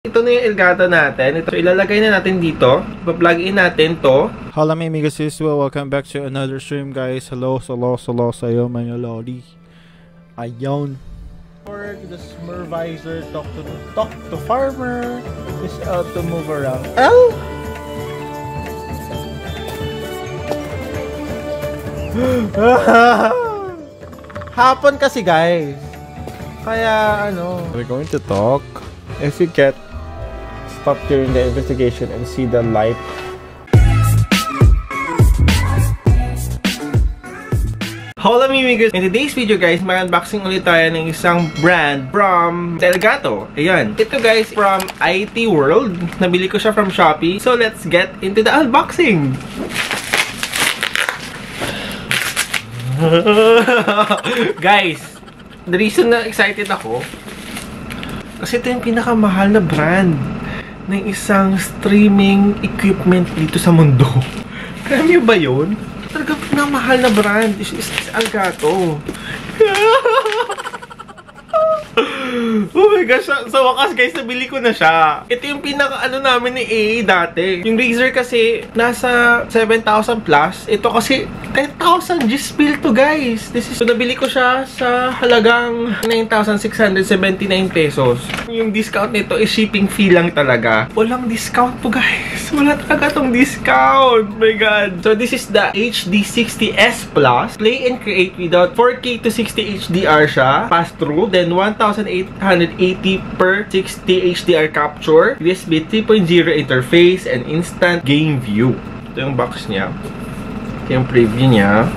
Ito na yung Elgato natin. Ito, ilalagay na natin dito. Pa-plug in natin to. Hola my amigos, welcome back to another stream guys. Hello sa'yo mga lodi. Ayun. For the Smurvizer, talk to farmer. Is out to move around. L? Hapon kasi guys. Kaya ano, we're going to talk. If you get stop during the investigation and see the light. Hola amigos! In today's video guys, mag-unboxing ulit tayo ng isang brand from Elgato. Ayan. Ito guys, from IT World. Nabili ko siya from Shopee. So let's get into the unboxing! Guys, the reason na excited ako, kasi ito yung pinakamahal na brand ng isang streaming equipment dito sa mundo. Alam niyo ba yun? Talaga pinamahal na brand is Elgato. Oh my gosh, sa wakas guys, nabili ko na siya. Ito yung pinaka-ano namin ni AA dati. Yung Razer kasi, nasa 7,000 plus. Ito kasi, 10,000 G's bill to guys. So, nabili ko siya sa halagang 9,679 pesos. Yung discount nito is shipping fee lang talaga. Walang discount to guys. Wala talaga tong discount. Oh my god. So, this is the HD60S Plus. Play and create without 4K to 60 HDR siya. Pass-through. Then, 1,880 per 60 HDR capture. USB 3.0 interface and instant game view. Ito yung box niya. Yung preview niya.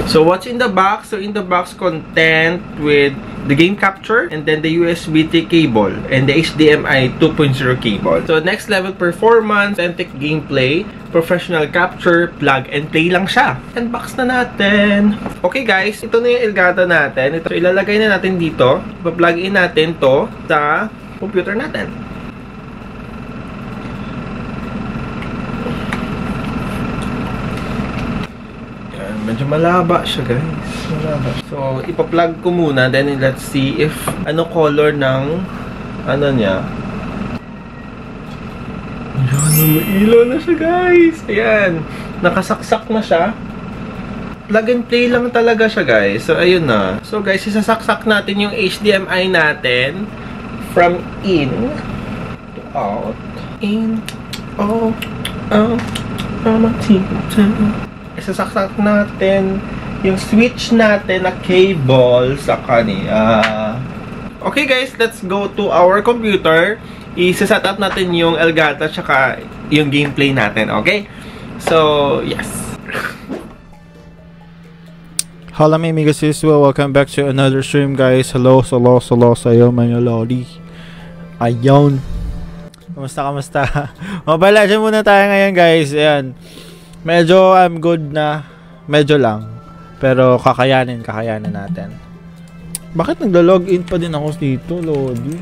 So what's in the box? So in the box content with the game capture and then the USB 3 cable and the HDMI 2.0 cable. So next level performance, authentic gameplay, professional capture, plug and play lang siya. Unbox na natin. Okay guys, ito na yung Elgato natin. Ito ilalagay na natin dito. Pa-plug in natin to sa computer natin. Medyo malaba siya guys. Malaba. So, ipa-plug ko muna. Then, let's see if ano color ng ano niya. Ayan, may ilaw na siya guys. Ayan. Nakasaksak na siya. Plug and play lang talaga siya guys. So, ayun na. So, guys, isasaksak natin yung HDMI natin from in to out. In, out, out, from a team. Isasaksak natin yung switch natin na cable sa kanya. Okay guys, let's go to our computer. Isa-set up natin yung Elgato tsaka yung gameplay natin, okay? So, yes. Hola my amigos, welcome back to another stream guys. Hello sa'yo mga lodi. Ayun. Kamusta? Mabala dyan muna tayo ngayon guys. Ayan. Medyo I'm good na. Medyo lang. Pero kakayanin natin. Bakit naglo-login pa din ako dito, Lodi?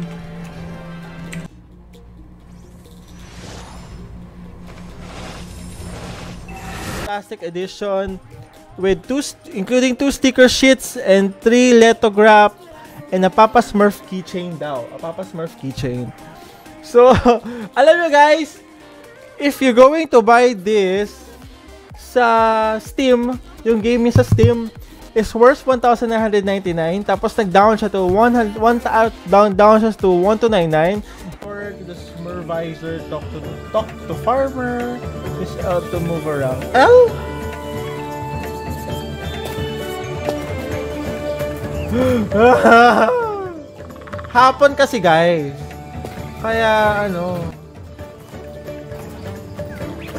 Plastic edition with including 2 sticker sheets and 3 lithograph and a Papa Smurf keychain daw. A Papa Smurf keychain. So, alam nyo guys, if you're going to buy this sa Steam, yung game sa Steam is worth 1,999, tapos nag-down siya to down siya to 1,299. For the Smurvizer, talk to farmer is out to move around. L? Hapon kasi guys. Kaya ano,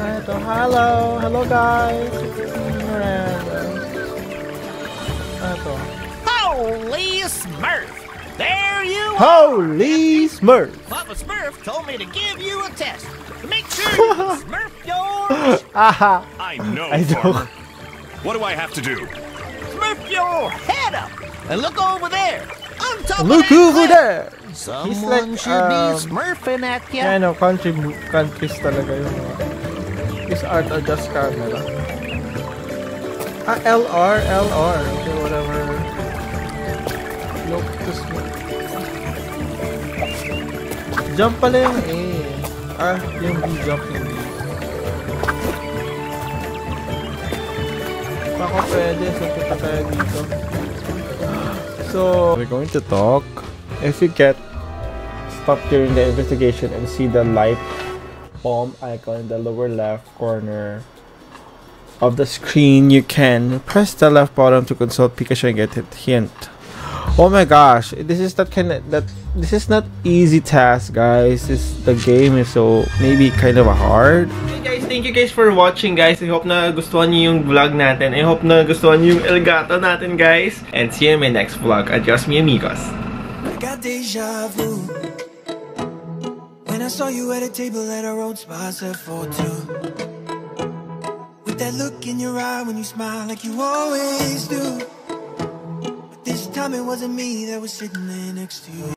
ito, hello guys. Ito. Holy Smurf! There you are! Holy Smurf! Papa Smurf told me to give you a test to make sure you Smurf your... Aha! I know, I farmer. What do I have to do? Smurf your head up and look over there. On top Look of that over cliff. there! Someone should be smurfing at you. Ano, countries talaga yun. Is art or just camera? LR. Okay, whatever. Look, this one. Jump pala yung A. Yung B jump yung B. Baka pwede. So, punta tayo dito. So, we're going to talk. If you get stopped during the investigation and see the light bomb icon in the lower left corner of the screen, you can press the left button to consult Pikachu and get a hint. Oh my gosh, this is this is not easy task, guys. The game is so maybe kind of hard. Hey guys, thank you guys for watching, guys. I hope na gustuhan niyo yung vlog natin. I hope na gustuhan niyo yung Elgato natin, guys. And see you in my next vlog. Adios, mi amigos. I got deja vu when I saw you at a table at a road sponsor for two. With that look in your eye when you smile like you always do. But this time it wasn't me that was sitting there next to you.